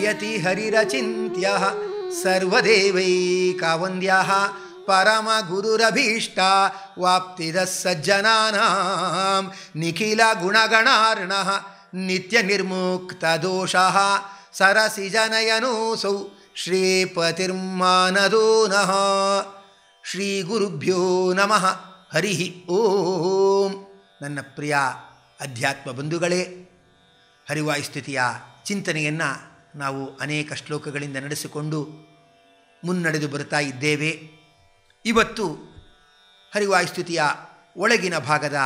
ನಯತಿ ಹರಿರಚಿಂತ್ಯ ಸರ್ವದೇವೈಕಾವಂದ್ಯಃ ಪರಮ ಗುರುರಭೀಷ್ಟ ವಾಪ್ತಿದ ಸಜ್ಜನಾನಾಂ ನಿಖಿಲ ಗುಣಗಣಾರ್ಣಃ ನಿತ್ಯ ನಿರ್ಮುಕ್ತ ದೋಷಃ ಸರಸಿ ಜನಯನೋಸೌ ಶ್ರೀಪತಿರ್ಮಾನದೋ ನಃ. ಶ್ರೀ ಗುರುಭ್ಯೋ ನಮಃ. ಹರಿ ಓಂ. ನನ್ನ ಪ್ರಿಯ ಅಧ್ಯಾತ್ಮ ಬಂಧುಗಳೇ, ಹರಿವಾಯುಸ್ಥಿತಿಯ ಚಿಂತನೆಯನ್ನು ನಾವು ಅನೇಕ ಶ್ಲೋಕಗಳಿಂದ ನಡೆಸಿಕೊಂಡು ಮುನ್ನಡೆದು ಬರ್ತಾ ಇದ್ದೇವೆ. ಇವತ್ತು ಹರಿವಾಯುಸ್ಥಿತಿಯ ಒಳಗಿನ ಭಾಗದ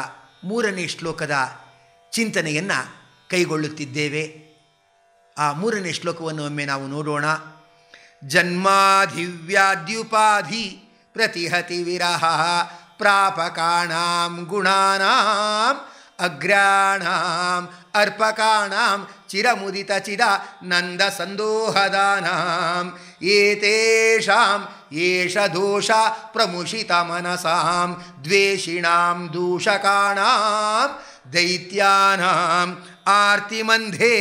3ನೇ ಶ್ಲೋಕದ ಚಿಂತನೆಯನ್ನು ಕೈಗೊಳ್ಳುತ್ತಿದ್ದೇವೆ. ಆ 3ನೇ ಶ್ಲೋಕವನ್ನು ಒಮ್ಮೆ ನಾವು ನೋಡೋಣ. ಜನ್ಮಾಧಿವ್ಯಾದ್ಯುಪಾಧಿ ಪ್ರತಿಹತಿ ವಿರಹ ಪ್ರಾಪಕಾಣಾಂ ಗುಣಾನಾಂ ಅಗ್ರಾಣಾಂ ಅರ್ಪಕಾಣಾಂ ಚಿರಮುದಿತ ಚಿದ ನಂದ ಸಂದೋಹದಾನಾಂ ಏತೇಷಾಂ ಏಷ ದೋಷ ಪ್ರಮುಷಿತ ಮನಸಾಂ ದ್ವೇಷಿಣಾಂ ದೂಷಕಾಣಾಂ ದೈತ್ಯಾನಾಂ ಆರ್ತಿಮಂಧೆ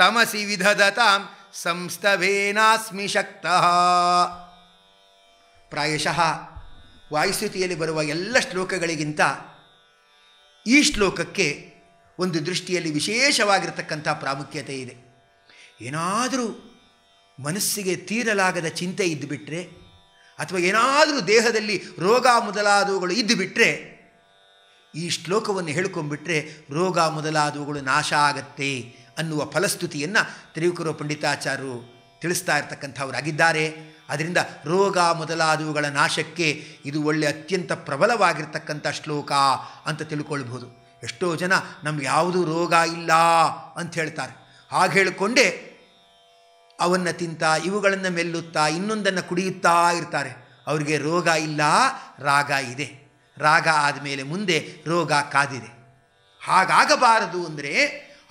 ತಮಸಿ ವಿಧದತಾಂ ಸಂಸ್ತವೇನಾಸ್ಮಿ ಶಕ್ತಃ. ಪ್ರಾಯಶಃ ವಾಯುಸ್ಥಿತಿಯಲ್ಲಿ ಬರುವ ಎಲ್ಲ ಶ್ಲೋಕಗಳಿಗಿಂತ ಈ ಶ್ಲೋಕಕ್ಕೆ ಒಂದು ದೃಷ್ಟಿಯಲ್ಲಿ ವಿಶೇಷವಾಗಿರತಕ್ಕಂಥ ಪ್ರಾಮುಖ್ಯತೆ ಇದೆ. ಏನಾದರೂ ಮನಸ್ಸಿಗೆ ತೀರಲಾಗದ ಚಿಂತೆ ಇದ್ದುಬಿಟ್ರೆ ಅಥವಾ ಏನಾದರೂ ದೇಹದಲ್ಲಿ ರೋಗ ಮೊದಲಾದವುಗಳು ಇದ್ದುಬಿಟ್ರೆ ಈ ಶ್ಲೋಕವನ್ನು ಹೇಳ್ಕೊಂಡ್ಬಿಟ್ರೆ ರೋಗ ಮೊದಲಾದವುಗಳು ನಾಶ ಆಗತ್ತೆ ಅನ್ನುವ ಫಲಸ್ತುತಿಯನ್ನು ತ್ರಿವಿಕ್ರಮ ಪಂಡಿತಾಚಾರ್ಯರು ತಿಳಿಸ್ತಾ ಇರ್ತಕ್ಕಂಥವರಾಗಿದ್ದಾರೆ. ಅದರಿಂದ ರೋಗ ಮೊದಲಾದವುಗಳ ನಾಶಕ್ಕೆ ಇದು ಒಳ್ಳೆ ಅತ್ಯಂತ ಪ್ರಬಲವಾಗಿರ್ತಕ್ಕಂಥ ಶ್ಲೋಕ ಅಂತ ತಿಳ್ಕೊಳ್ಬೋದು. ಎಷ್ಟೋ ಜನ ನಮ್ಗೆ ಯಾವುದೂ ರೋಗ ಇಲ್ಲ ಅಂತ ಹೇಳ್ತಾರೆ. ಹಾಗೆ ಹೇಳಿಕೊಂಡೇ ಅವನ್ನು ತಿಂತ ಇವುಗಳನ್ನು ಮೆಲ್ಲುತ್ತಾ ಇನ್ನೊಂದನ್ನು ಕುಡಿಯುತ್ತಾ ಇರ್ತಾರೆ. ಅವರಿಗೆ ರೋಗ ಇಲ್ಲ, ರಾಗ ಇದೆ. ರಾಗ ಆದಮೇಲೆ ಮುಂದೆ ರೋಗ ಕಾದಿದೆ. ಹಾಗಾಗಬಾರದು ಅಂದರೆ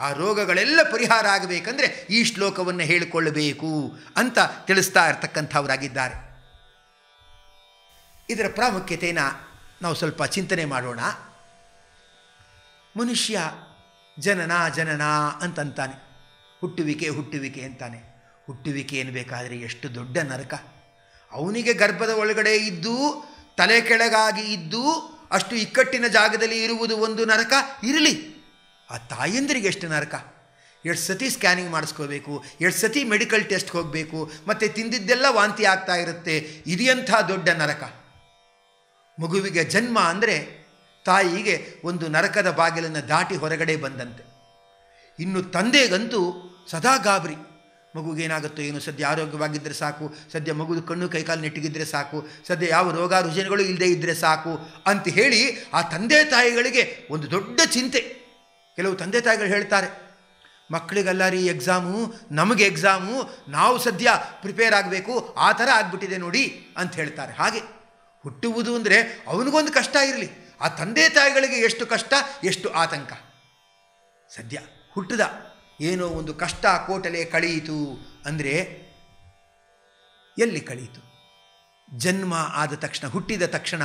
ಆ ರೋಗಗಳೆಲ್ಲ ಪರಿಹಾರ ಆಗಬೇಕಂದ್ರೆ ಈ ಶ್ಲೋಕವನ್ನು ಹೇಳಿಕೊಳ್ಳಬೇಕು ಅಂತ ತಿಳಿಸ್ತಾ ಇರ್ತಕ್ಕಂಥವರಾಗಿದ್ದಾರೆ. ಇದರ ಪ್ರಾಮುಖ್ಯತೆಯನ್ನು ನಾವು ಸ್ವಲ್ಪ ಚಿಂತನೆ ಮಾಡೋಣ. ಮನುಷ್ಯ ಜನನ ಜನನ ಅಂತಂತಾನೆ, ಹುಟ್ಟುವಿಕೆ ಹುಟ್ಟುವಿಕೆ ಅಂತಾನೆ. ಹುಟ್ಟುವಿಕೆ ಎನ್ನಬೇಕಾದ್ರೆ ಎಷ್ಟು ದೊಡ್ಡ ನರಕ. ಅವನಿಗೆ ಗರ್ಭದ ಒಳಗಡೆ ಇದ್ದು ತಲೆ ಕೆಳಗಾಗಿ ಇದ್ದು ಅಷ್ಟು ಇಕ್ಕಟ್ಟಿನ ಜಾಗದಲ್ಲಿ ಇರುವುದು ಒಂದು ನರಕ ಇರಲಿ, ಆ ತಾಯಂದ್ರಿಗೆ ಎಷ್ಟು ನರಕ. ಎಷ್ಟು ಸತಿ ಸ್ಕ್ಯಾನಿಂಗ್ ಮಾಡಿಸ್ಕೋಬೇಕು, ಎಷ್ಟು ಸತಿ ಮೆಡಿಕಲ್ ಟೆಸ್ಟ್ಗೆ ಹೋಗಬೇಕು, ಮತ್ತು ತಿಂದಿದ್ದೆಲ್ಲ ವಾಂತಿ ಆಗ್ತಾ ಇರುತ್ತೆ. ಇದೆಯಂಥ ದೊಡ್ಡ ನರಕ. ಮಗುವಿಗೆ ಜನ್ಮ ಅಂದರೆ ತಾಯಿಗೆ ಒಂದು ನರಕದ ಬಾಗಿಲನ್ನು ದಾಟಿ ಹೊರಗಡೆ ಬಂದಂತೆ. ಇನ್ನು ತಂದೆಗಂತೂ ಸದಾ ಗಾಬರಿ. ಮಗುಗೇನಾಗುತ್ತೋ ಏನು, ಸದ್ಯ ಆರೋಗ್ಯವಾಗಿದ್ದರೆ ಸಾಕು, ಸದ್ಯ ಮಗುದು ಕಣ್ಣು ಕೈಕಾಲು ನೆಟ್ಟಿಗಿದ್ರೆ ಸಾಕು, ಸದ್ಯ ಯಾವ ರೋಗ ರುಜಿನಗಳು ಇಲ್ಲದೆ ಇದ್ದರೆ ಸಾಕು ಅಂತ ಹೇಳಿ ಆ ತಂದೆ ತಾಯಿಗಳಿಗೆ ಒಂದು ದೊಡ್ಡ ಚಿಂತೆ. ಕೆಲವು ತಂದೆ ತಾಯಿಗಳು ಹೇಳ್ತಾರೆ, ಮಕ್ಕಳಿಗೆಲ್ಲ ರೀ ಎಕ್ಸಾಮು, ನಮಗೆ ಎಕ್ಸಾಮು, ನಾವು ಸದ್ಯ ಪ್ರಿಪೇರ್ ಆಗಬೇಕು, ಆ ಥರ ಆಗಿಬಿಟ್ಟಿದೆ ನೋಡಿ ಅಂತ ಹೇಳ್ತಾರೆ. ಹಾಗೆ ಹುಟ್ಟುವುದು ಅಂದರೆ ಅವನಿಗೊಂದು ಕಷ್ಟ ಇರಲಿ, ಆ ತಂದೆ ತಾಯಿಗಳಿಗೆ ಎಷ್ಟು ಕಷ್ಟ, ಎಷ್ಟು ಆತಂಕ. ಸದ್ಯ ಹುಟ್ಟಿದ ಏನೋ ಒಂದು ಕಷ್ಟ ಕೋಟಲೆ ಕಳೆಯಿತು ಅಂದರೆ ಎಲ್ಲಿ ಕಳೆಯಿತು? ಜನ್ಮ ಆದ ತಕ್ಷಣ, ಹುಟ್ಟಿದ ತಕ್ಷಣ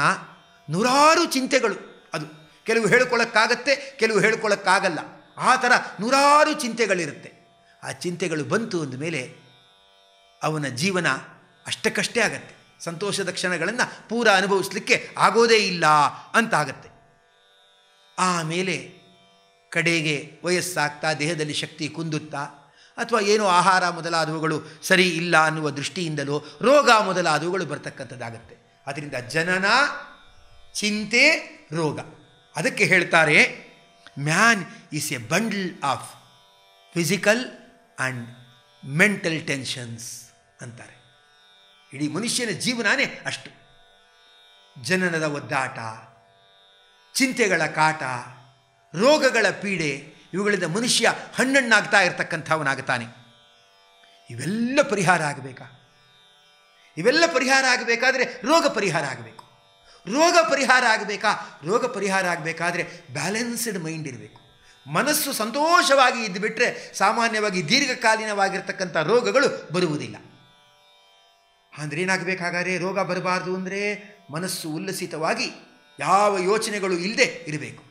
ನೂರಾರು ಚಿಂತೆಗಳು. ಅದು ಕೆಲವು ಹೇಳ್ಕೊಳ್ಳೋಕ್ಕಾಗತ್ತೆ, ಕೆಲವು ಹೇಳ್ಕೊಳ್ಳೋಕ್ಕಾಗಲ್ಲ. ಆ ಥರ ನೂರಾರು ಚಿಂತೆಗಳಿರುತ್ತೆ. ಆ ಚಿಂತೆಗಳು ಬಂತು ಅಂದಮೇಲೆ ಅವನ ಜೀವನ ಅಷ್ಟಕ್ಕಷ್ಟೇ ಆಗತ್ತೆ. ಸಂತೋಷದ ಕ್ಷಣಗಳನ್ನು ಪೂರ ಅನುಭವಿಸಲಿಕ್ಕೆ ಆಗೋದೇ ಇಲ್ಲ ಅಂತಾಗತ್ತೆ. ಆಮೇಲೆ ಕಡೆಗೆ ವಯಸ್ಸಾಗ್ತಾ ದೇಹದಲ್ಲಿ ಶಕ್ತಿ ಕುಂದುತ್ತಾ ಅಥವಾ ಏನೋ ಆಹಾರ ಮೊದಲಾದವುಗಳು ಸರಿ ಇಲ್ಲ ಅನ್ನುವ ದೃಷ್ಟಿಯಿಂದಲೋ ರೋಗ ಮೊದಲಾದವುಗಳು ಬರ್ತಕ್ಕಂಥದ್ದಾಗತ್ತೆ. ಅದರಿಂದ ಜನನ, ಚಿಂತೆ, ರೋಗ. ಅದಕ್ಕೆ ಹೇಳ್ತಾರೆ man is A bundle of physical and mental tensions ಅಂತಾರೆ. ಇಡೀ ಮನುಷ್ಯನ ಜೀವನನೇ ಅಷ್ಟು. ಜನನದ ಒದ್ದಾಟ, ಚಿಂತೆಗಳ ಕಾಟ, ರೋಗಗಳ ಪೀಡೆ, ಇವುಗಳಿಂದ ಮನುಷ್ಯ ಹಣ್ಣಣ್ಣಾಗ್ತಾ ಇರ್ತಕ್ಕಂಥವನಾಗ್ತಾನೆ. ಇವೆಲ್ಲ ಪರಿಹಾರ ಆಗಬೇಕಾ? ಇವೆಲ್ಲ ಪರಿಹಾರ ಆಗಬೇಕಾದ್ರೆ ರೋಗ ಪರಿಹಾರ ಆಗಬೇಕು. ರೋಗ ಪರಿಹಾರ ಆಗಬೇಕಾ? ರೋಗ ಪರಿಹಾರ ಆಗಬೇಕಾದ್ರೆ ಬ್ಯಾಲೆನ್ಸ್ಡ್ ಮೈಂಡ್ ಇರಬೇಕು. ಮನಸ್ಸು ಸಂತೋಷವಾಗಿ ಇದ್ದುಬಿಟ್ರೆ ಸಾಮಾನ್ಯವಾಗಿ ದೀರ್ಘಕಾಲೀನವಾಗಿರ್ತಕ್ಕಂಥ ರೋಗಗಳು ಬರುವುದಿಲ್ಲ. ಅಂದರೆ ಏನಾಗಬೇಕಾಗಾದ್ರೆ ರೋಗ ಬರಬಾರ್ದು ಅಂದರೆ ಮನಸ್ಸು ಉಲ್ಲಸಿತವಾಗಿ ಯಾವ ಯೋಚನೆಗಳು ಇಲ್ಲದೆ ಇರಬೇಕು.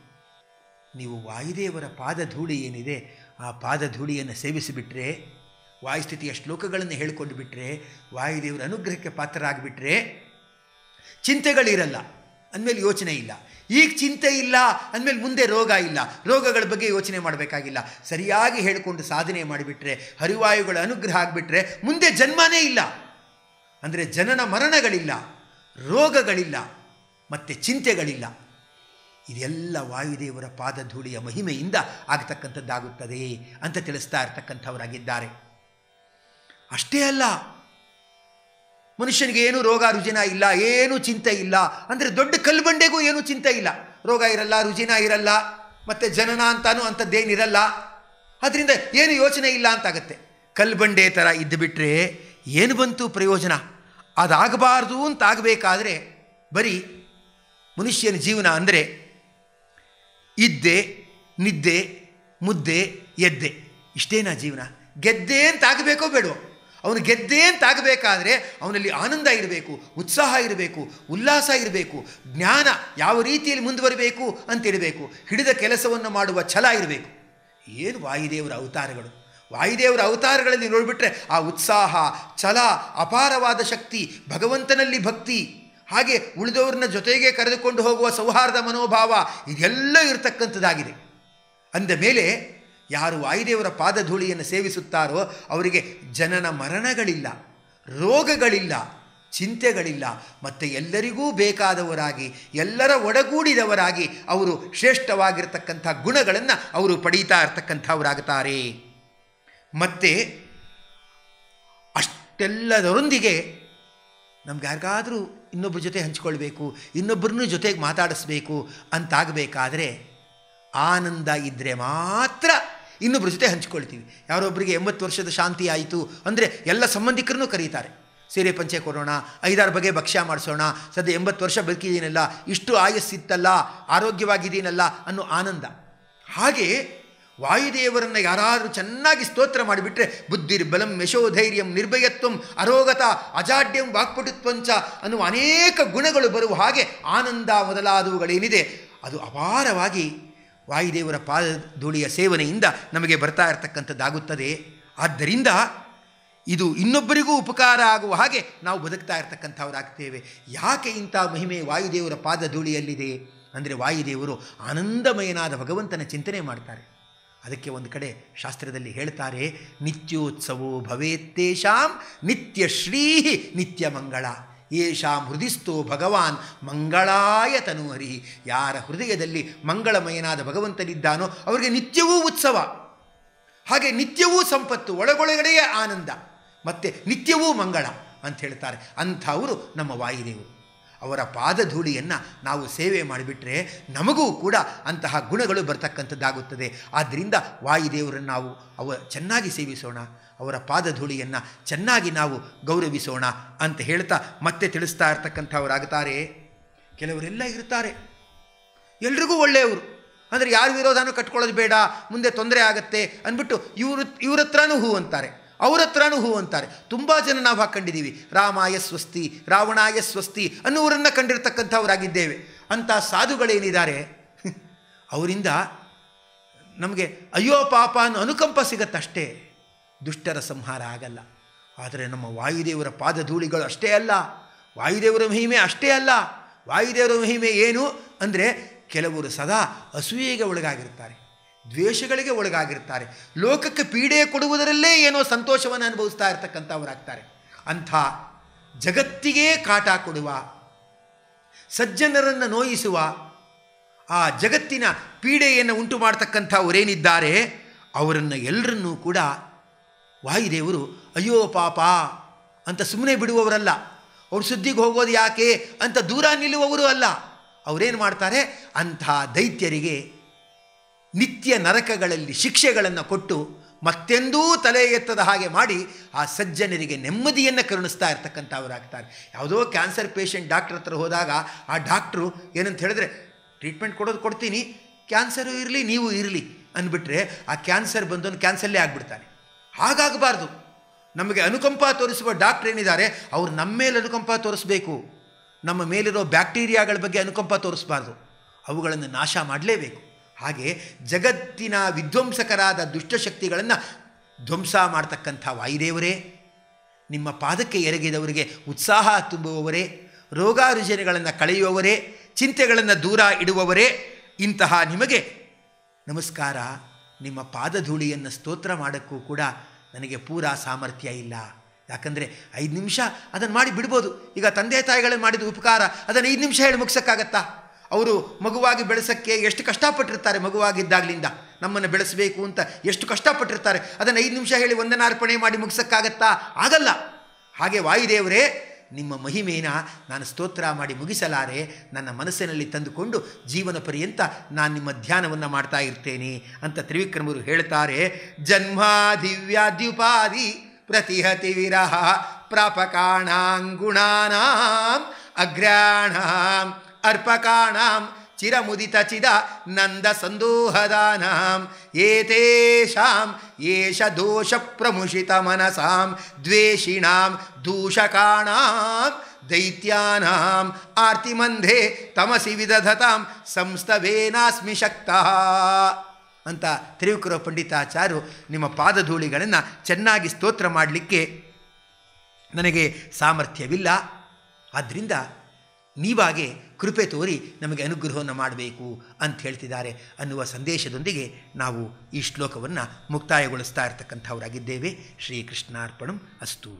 ನೀವು ವಾಯುದೇವರ ಪಾದಧೂಳಿ ಏನಿದೆ ಆ ಪಾದಧೂಳಿಯನ್ನು ಸೇವಿಸಿಬಿಟ್ರೆ ವಾಯುಸ್ಥಿತಿಯ ಶ್ಲೋಕಗಳನ್ನು ಹೇಳಿಕೊಂಡು ಬಿಟ್ಟರೆ, ವಾಯುದೇವರ ಅನುಗ್ರಹಕ್ಕೆ ಪಾತ್ರರಾಗಿಬಿಟ್ರೆ ಚಿಂತೆಗಳಿರಲ್ಲ, ಅಂದಮೇಲೆ ಯೋಚನೆ ಇಲ್ಲ. ಈಗ ಚಿಂತೆ ಇಲ್ಲ ಅಂದಮೇಲೆ ಮುಂದೆ ರೋಗ ಇಲ್ಲ, ರೋಗಗಳ ಬಗ್ಗೆ ಯೋಚನೆ ಮಾಡಬೇಕಾಗಿಲ್ಲ. ಸರಿಯಾಗಿ ಹೇಳಿಕೊಂಡು ಸಾಧನೆ ಮಾಡಿಬಿಟ್ರೆ, ಹರಿವಾಯುಗಳ ಅನುಗ್ರಹ ಆಗಿಬಿಟ್ರೆ ಮುಂದೆ ಜನ್ಮನೇ ಇಲ್ಲ. ಅಂದರೆ ಜನನ ಮರಣಗಳಿಲ್ಲ, ರೋಗಗಳಿಲ್ಲ, ಮತ್ತು ಚಿಂತೆಗಳಿಲ್ಲ. ಇದೆಲ್ಲ ವಾಯುದೇವರ ಪಾದಧೂಳಿಯ ಮಹಿಮೆಯಿಂದ ಆಗತಕ್ಕಂಥದ್ದಾಗುತ್ತದೆ ಅಂತ ತಿಳಿಸ್ತಾ ಇರ್ತಕ್ಕಂಥವರಾಗಿದ್ದಾರೆ. ಅಷ್ಟೇ ಅಲ್ಲ, ಮನುಷ್ಯನಿಗೆ ಏನು ರೋಗ ರುಜಿನ ಇಲ್ಲ, ಏನೂ ಚಿಂತೆ ಇಲ್ಲ. ಅಂದರೆ ದೊಡ್ಡ ಕಲ್ಬಂಡೆಗೂ ಏನೂ ಚಿಂತೆ ಇಲ್ಲ, ರೋಗ ಇರಲ್ಲ, ರುಜಿನ ಇರಲ್ಲ, ಮತ್ತು ಜನನ ಅಂತಾನೂ ಅಂಥದ್ದೇನಿರಲ್ಲ. ಅದರಿಂದ ಏನು ಯೋಚನೆ ಇಲ್ಲ ಅಂತಾಗತ್ತೆ. ಕಲ್ಬಂಡೆ ಥರ ಇದ್ದುಬಿಟ್ರೆ ಏನು ಬಂತು ಪ್ರಯೋಜನ? ಅದಾಗಬಾರ್ದು ಅಂತಾಗಬೇಕಾದ್ರೆ ಬರೀ ಮನುಷ್ಯನ ಜೀವನ ಅಂದರೆ ಇದ್ದೆ, ನಿದ್ದೆ, ಮುದ್ದೆ, ಎದ್ದೆ, ಇಷ್ಟೇನಾ ಜೀವನ? ಗೆದ್ದೆ ಅಂತಾಗಬೇಕೋ ಬೇಡೋ? ಅವನು ಗೆದ್ದೆ ಅಂತಾಗಬೇಕಾದ್ರೆ ಅವನಲ್ಲಿ ಆನಂದ ಇರಬೇಕು, ಉತ್ಸಾಹ ಇರಬೇಕು, ಉಲ್ಲಾಸ ಇರಬೇಕು, ಜ್ಞಾನ ಯಾವ ರೀತಿಯಲ್ಲಿ ಮುಂದುವರಬೇಕು ಅಂತಿರಬೇಕು, ಹಿಡಿದ ಕೆಲಸವನ್ನು ಮಾಡುವ ಛಲ ಇರಬೇಕು. ಏನು ವಾಯುದೇವರ ಅವತಾರಗಳು! ವಾಯುದೇವರ ಅವತಾರಗಳಲ್ಲಿ ನೋಡಿಬಿಟ್ರೆ ಆ ಉತ್ಸಾಹ, ಛಲ, ಅಪಾರವಾದ ಶಕ್ತಿ, ಭಗವಂತನಲ್ಲಿ ಭಕ್ತಿ, ಹಾಗೆ ಉಳಿದವ್ರನ್ನ ಜೊತೆಗೆ ಕರೆದುಕೊಂಡು ಹೋಗುವ ಸೌಹಾರ್ದ ಮನೋಭಾವ, ಇದೆಲ್ಲ ಇರತಕ್ಕಂಥದ್ದಾಗಿದೆ. ಅಂದ ಮೇಲೆ ಯಾರು ವಾಯುದೇವರ ಪಾದಧೂಳಿಯನ್ನು ಸೇವಿಸುತ್ತಾರೋ ಅವರಿಗೆ ಜನನ ಮರಣಗಳಿಲ್ಲ, ರೋಗಗಳಿಲ್ಲ, ಚಿಂತೆಗಳಿಲ್ಲ, ಮತ್ತು ಎಲ್ಲರಿಗೂ ಬೇಕಾದವರಾಗಿ, ಎಲ್ಲರ ಒಡಗೂಡಿದವರಾಗಿ ಅವರು ಶ್ರೇಷ್ಠವಾಗಿರ್ತಕ್ಕಂಥ ಗುಣಗಳನ್ನು ಅವರು ಪಡೀತಾ ಇರ್ತಕ್ಕಂಥವರಾಗುತ್ತಾರೆ. ಮತ್ತು ಅಷ್ಟೆಲ್ಲದರೊಂದಿಗೆ ನಮ್ಗೆ ಯಾರಿಗಾದರೂ ಇನ್ನೊಬ್ಬರ ಜೊತೆ ಹಂಚ್ಕೊಳ್ಬೇಕು, ಇನ್ನೊಬ್ಬರನ್ನೂ ಜೊತೆಗೆ ಮಾತಾಡಿಸ್ಬೇಕು ಅಂತಾಗಬೇಕಾದ್ರೆ ಆನಂದ ಇದ್ದರೆ ಮಾತ್ರ ಇನ್ನೊಬ್ಬರ ಜೊತೆ ಹಂಚ್ಕೊಳ್ತೀವಿ. ಯಾರೊಬ್ಬರಿಗೆ 80 ವರ್ಷದ ಶಾಂತಿ ಆಯಿತು ಅಂದರೆ ಎಲ್ಲ ಸಂಬಂಧಿಕರನ್ನು ಕರೀತಾರೆ, ಸೀರೆ ಪಂಚೆ ಕೊಡೋಣ, 5-6 ಬಗೆ ಭಕ್ಷ್ಯ ಮಾಡಿಸೋಣ, ಸದ್ಯ 80 ವರ್ಷ ಬದುಕಿದ್ದೀನಲ್ಲ, ಇಷ್ಟು ಆಯಸ್ಸಿತ್ತಲ್ಲ, ಆರೋಗ್ಯವಾಗಿದ್ದೀನಲ್ಲ ಅನ್ನೋ ಆನಂದ. ಹಾಗೆ ವಾಯುದೇವರನ್ನು ಯಾರಾದರೂ ಚೆನ್ನಾಗಿ ಸ್ತೋತ್ರ ಮಾಡಿಬಿಟ್ರೆ ಬುದ್ಧಿರ್ಬಲಂ ಯಶೋಧೈರ್ಯಂ ನಿರ್ಭಯತ್ವಂ ಅರೋಗತ ಅಜಾಡ್ಯಂ ವಾಕ್ಪಟುತ್ವಂಚ ಅನ್ನುವ ಅನೇಕ ಗುಣಗಳು ಬರುವ ಹಾಗೆ ಆನಂದ ಮೊದಲಾದವುಗಳೇನಿದೆ ಅದು ಅಪಾರವಾಗಿ ವಾಯುದೇವರ ಪಾದಧೂಳಿಯ ಸೇವನೆಯಿಂದ ನಮಗೆ ಬರ್ತಾ ಇರತಕ್ಕಂಥದ್ದಾಗುತ್ತದೆ. ಆದ್ದರಿಂದ ಇದು ಇನ್ನೊಬ್ಬರಿಗೂ ಉಪಕಾರ ಆಗುವ ಹಾಗೆ ನಾವು ಬದುಕ್ತಾ ಇರ್ತಕ್ಕಂಥವರಾಗ್ತೇವೆ. ಯಾಕೆ ಇಂಥ ಮಹಿಮೆ ವಾಯುದೇವರ ಪಾದಧೂಳಿಯಲ್ಲಿದೆ ಅಂದರೆ ವಾಯುದೇವರು ಆನಂದಮಯನಾದ ಭಗವಂತನ ಚಿಂತನೆ ಮಾಡ್ತಾರೆ. ಅದಕ್ಕೆ ಒಂದು ಕಡೆ ಶಾಸ್ತ್ರದಲ್ಲಿ ಹೇಳ್ತಾರೆ, ನಿತ್ಯೋತ್ಸವೋ ಭವೇತ್ತೇಷಾಂ ನಿತ್ಯ ಶ್ರೀ ನಿತ್ಯ ಮಂಗಳ ಯೇಷಾಂ ಹೃದಯಸ್ಥೋ ಭಗವಾನ್ ಮಂಗಳಾಯ ತನುಹರಿ. ಯಾರ ಹೃದಯದಲ್ಲಿ ಮಂಗಳಮಯನಾದ ಭಗವಂತನಿದ್ದಾನೋ ಅವರಿಗೆ ನಿತ್ಯವೂ ಉತ್ಸವ, ಹಾಗೆ ನಿತ್ಯವೂ ಸಂಪತ್ತು, ಒಳಗೊಳಗಡೆಯೇ ಆನಂದ, ಮತ್ತು ನಿತ್ಯವೂ ಮಂಗಳ ಅಂತ ಹೇಳ್ತಾರೆ. ಅಂಥವರು ನಮ್ಮ ವಾಯುದೇವರು. ಅವರ ಪಾದಧೂಳಿಯನ್ನು ನಾವು ಸೇವೆ ಮಾಡಿಬಿಟ್ರೆ ನಮಗೂ ಕೂಡ ಅಂತಹ ಗುಣಗಳು ಬರ್ತಕ್ಕಂಥದ್ದಾಗುತ್ತದೆ. ಆದ್ದರಿಂದ ವಾಯುದೇವರನ್ನು ನಾವು ಚೆನ್ನಾಗಿ ಸೇವಿಸೋಣ, ಅವರ ಪಾದಧೂಳಿಯನ್ನು ಚೆನ್ನಾಗಿ ನಾವು ಗೌರವಿಸೋಣ ಅಂತ ಹೇಳ್ತಾ ಮತ್ತೆ ತಿಳಿಸ್ತಾ ಇರ್ತಕ್ಕಂಥವರಾಗುತ್ತಾರೆ. ಕೆಲವರೆಲ್ಲ ಇರ್ತಾರೆ ಎಲ್ರಿಗೂ ಒಳ್ಳೆಯವರು, ಅಂದರೆ ಯಾರು ವಿರೋಧನೂ ಕಟ್ಕೊಳ್ಳೋದು ಬೇಡ, ಮುಂದೆ ತೊಂದರೆ ಆಗತ್ತೆ ಅಂದ್ಬಿಟ್ಟು ಇವ್ರ ಹತ್ರನೂ ಹೂ ಅಂತಾರೆ, ಅವ್ರ ಹತ್ರನೂ ಹೂ ಅಂತಾರೆ. ತುಂಬ ಜನ ನಾವು ಹಾಕ್ಕೊಂಡಿದ್ದೀವಿ, ರಾಮಾಯ ಸ್ವಸ್ತಿ ರಾವಣಾಯ ಸ್ವಸ್ತಿ ಅನ್ನುವರನ್ನು ಕಂಡಿರ್ತಕ್ಕಂಥವರಾಗಿದ್ದೇವೆ. ಅಂಥ ಸಾಧುಗಳೇನಿದ್ದಾರೆ ಅವರಿಂದ ನಮಗೆ ಅಯ್ಯೋ ಪಾಪ ಅನ್ನೋ ಅನುಕಂಪ ಸಿಗತ್ತಷ್ಟೇ, ದುಷ್ಟರ ಸಂಹಾರ ಆಗಲ್ಲ. ಆದರೆ ನಮ್ಮ ವಾಯುದೇವರ ಪಾದಧೂಳಿಗಳು ಅಷ್ಟೇ ಅಲ್ಲ, ವಾಯುದೇವರ ಮಹಿಮೆ ಅಷ್ಟೇ ಅಲ್ಲ. ವಾಯುದೇವರ ಮಹಿಮೆ ಏನು ಅಂದರೆ ಕೆಲವರು ಸದಾ ಅಸೂಯೆಗೆ ಒಳಗಾಗಿರ್ತಾರೆ, ದ್ವೇಷಗಳಿಗೆ ಒಳಗಾಗಿರ್ತಾರೆ, ಲೋಕಕ್ಕೆ ಪೀಡೆ ಕೊಡುವುದರಲ್ಲೇ ಏನೋ ಸಂತೋಷವನ್ನು ಅನುಭವಿಸ್ತಾ ಇರ್ತಕ್ಕಂಥವರಾಗ್ತಾರೆ. ಅಂಥ ಜಗತ್ತಿಗೆ ಕಾಟ ಕೊಡುವ, ಸಜ್ಜನರನ್ನು ನೋಯಿಸುವ, ಆ ಜಗತ್ತಿನ ಪೀಡೆಯನ್ನು ಉಂಟು ಮಾಡ್ತಕ್ಕಂಥವರೇನಿದ್ದಾರೆ ಅವರನ್ನು ಎಲ್ಲರನ್ನೂ ಕೂಡ ವಾಯುದೇವರು ಅಯ್ಯೋ ಪಾಪ ಅಂತ ಸುಮ್ಮನೆ ಬಿಡುವವರಲ್ಲ, ಅವ್ರ ಸುದ್ದಿಗೆ ಹೋಗೋದು ಯಾಕೆ ಅಂತ ದೂರ ನಿಲ್ಲುವವರು ಅಲ್ಲ. ಅವರೇನು ಮಾಡ್ತಾರೆ, ಅಂಥ ದೈತ್ಯರಿಗೆ ನಿತ್ಯ ನರಕಗಳಲ್ಲಿ ಶಿಕ್ಷೆಗಳನ್ನು ಕೊಟ್ಟು ಮತ್ತೆಂದೂ ತಲೆ ಎತ್ತದ ಹಾಗೆ ಮಾಡಿ ಆ ಸಜ್ಜನರಿಗೆ ನೆಮ್ಮದಿಯನ್ನು ಕರುಣಿಸ್ತಾ ಇರ್ತಕ್ಕಂಥವರಾಗ್ತಾರೆ. ಯಾವುದೋ ಕ್ಯಾನ್ಸರ್ ಪೇಷಂಟ್ ಡಾಕ್ಟ್ರ್ ಹತ್ರ ಹೋದಾಗ ಆ ಡಾಕ್ಟ್ರು ಏನಂತ ಹೇಳಿದ್ರೆ, ಟ್ರೀಟ್ಮೆಂಟ್ ಕೊಡ್ತೀನಿ, ಕ್ಯಾನ್ಸರು ಇರಲಿ ನೀವು ಇರಲಿ ಅಂದ್ಬಿಟ್ರೆ ಆ ಕ್ಯಾನ್ಸರ್ ಬಂದವನು ಕ್ಯಾನ್ಸಲ್ಲೇ ಆಗಿಬಿಡ್ತಾನೆ. ಹಾಗಾಗಬಾರ್ದು. ನಮಗೆ ಅನುಕಂಪ ತೋರಿಸುವ ಡಾಕ್ಟ್ರ್ ಏನಿದ್ದಾರೆ ಅವರು ನಮ್ಮ ಮೇಲೆ ಅನುಕಂಪ ತೋರಿಸ್ಬೇಕು, ನಮ್ಮ ಮೇಲಿರೋ ಬ್ಯಾಕ್ಟೀರಿಯಾಗಳ ಬಗ್ಗೆ ಅನುಕಂಪ ತೋರಿಸಬಾರ್ದು, ಅವುಗಳನ್ನು ನಾಶ ಮಾಡಲೇಬೇಕು. ಹಾಗೆ ಜಗತ್ತಿನ ವಿಧ್ವಂಸಕರಾದ ದುಷ್ಟಶಕ್ತಿಗಳನ್ನು ಧ್ವಂಸ ಮಾಡ್ತಕ್ಕಂಥ ವಾಯುದೇವರೇ, ನಿಮ್ಮ ಪಾದಕ್ಕೆ ಎರಗಿದವರಿಗೆ ಉತ್ಸಾಹ ತುಂಬುವವರೇ, ರೋಗ ರುಜಿನಗಳನ್ನು ಕಳೆಯುವವರೇ, ಚಿಂತೆಗಳನ್ನು ದೂರ ಇಡುವವರೇ, ಇಂತಹ ನಿಮಗೆ ನಮಸ್ಕಾರ. ನಿಮ್ಮ ಪಾದಧೂಳಿಯನ್ನು ಸ್ತೋತ್ರ ಮಾಡೋಕ್ಕೂ ಕೂಡ ನನಗೆ ಪೂರಾ ಸಾಮರ್ಥ್ಯ ಇಲ್ಲ. ಯಾಕಂದರೆ 5 ನಿಮಿಷ ಅದನ್ನು ಮಾಡಿ ಬಿಡ್ಬೋದು. ಈಗ ತಂದೆ ತಾಯಿಗಳು ಮಾಡಿದ ಉಪಕಾರ ಅದನ್ನು 5 ನಿಮಿಷ ಹೇಳಿ ಮುಗಿಸೋಕ್ಕಾಗತ್ತಾ? ಅವರು ಮಗುವಾಗಿ ಬೆಳೆಸೋಕ್ಕೆ ಎಷ್ಟು ಕಷ್ಟಪಟ್ಟಿರ್ತಾರೆ. ಮಗುವಾಗಿದ್ದಾಗಲಿಂದ ನಮ್ಮನ್ನು ಬೆಳೆಸಬೇಕು ಅಂತ ಎಷ್ಟು ಕಷ್ಟಪಟ್ಟಿರ್ತಾರೆ. ಅದನ್ನು 5 ನಿಮಿಷ ಹೇಳಿ ವಂದನಾರ್ಪಣೆ ಮಾಡಿ ಮುಗಿಸೋಕ್ಕಾಗತ್ತಾ? ಆಗಲ್ಲ. ಹಾಗೆ ವಾಯುದೇವರೇ, ನಿಮ್ಮ ಮಹಿಮೇನ ನಾನು ಸ್ತೋತ್ರ ಮಾಡಿ ಮುಗಿಸಲಾರೆ. ನನ್ನ ಮನಸ್ಸಿನಲ್ಲಿ ತಂದುಕೊಂಡು ಜೀವನ ಪರ್ಯಂತ ನಾನು ನಿಮ್ಮ ಧ್ಯಾನವನ್ನು ಮಾಡ್ತಾ ಇರ್ತೇನೆ ಅಂತ ತ್ರಿವಿಕ್ರಮರು ಹೇಳ್ತಾರೆ. ಜನ್ಮಾದಿವ್ಯಾದ್ಯುಪಾದಿ ಪ್ರತಿಹತಿ ವಿರಹ ಪ್ರಾಪಕಾಣಾಂಗುಣಾನಾಂ ಅಗ್ರಾಣಾಂ ಅರ್ಪಕಾಣಾಂ ಚಿರಮುದಿತ ಚಿದ ನಂದ ಸಂದೋಹದಾನಾಂ ಏತೇಷಾಂ ಏಷ ದೋಷ ಪ್ರಮುಷಿತ ಮನಸಾಂ ದ್ವೇಷಿಣಾಂ ದೂಷಕಾಣಾಂ ದೈತ್ಯಾನಾಂ ಆರ್ತಿಮಂಧೆ ತಮಸಿ ವಿದಧತಾಂ ಸಂಸ್ತವೇನಾಸ್ಮಿ ಶಕ್ತಃ ಅಂತ ತ್ರಿವಿಕ್ರಮ ಪಂಡಿತಾಚಾರ್ಯರು ನಿಮ್ಮ ಪಾದಧೂಳಿಗಳನ್ನು ಚೆನ್ನಾಗಿ ಸ್ತೋತ್ರ ಮಾಡಲಿಕ್ಕೆ ನನಗೆ ಸಾಮರ್ಥ್ಯವಿಲ್ಲ, ಆದ್ದರಿಂದ ನೀವಾಗೆ ಕೃಪೆ ತೋರಿ ನಮಗೆ ಅನುಗ್ರಹವನ್ನು ಮಾಡಬೇಕು ಅಂತ ಹೇಳ್ತಿದ್ದಾರೆ ಅನ್ನುವ ಸಂದೇಶದೊಂದಿಗೆ ನಾವು ಈ ಶ್ಲೋಕವನ್ನು ಮುಕ್ತಾಯಗೊಳಿಸ್ತಾ ಇರತಕ್ಕಂಥವರಾಗಿದ್ದೇವೆ. ಶ್ರೀಕೃಷ್ಣಾರ್ಪಣಂ ಅಸ್ತು.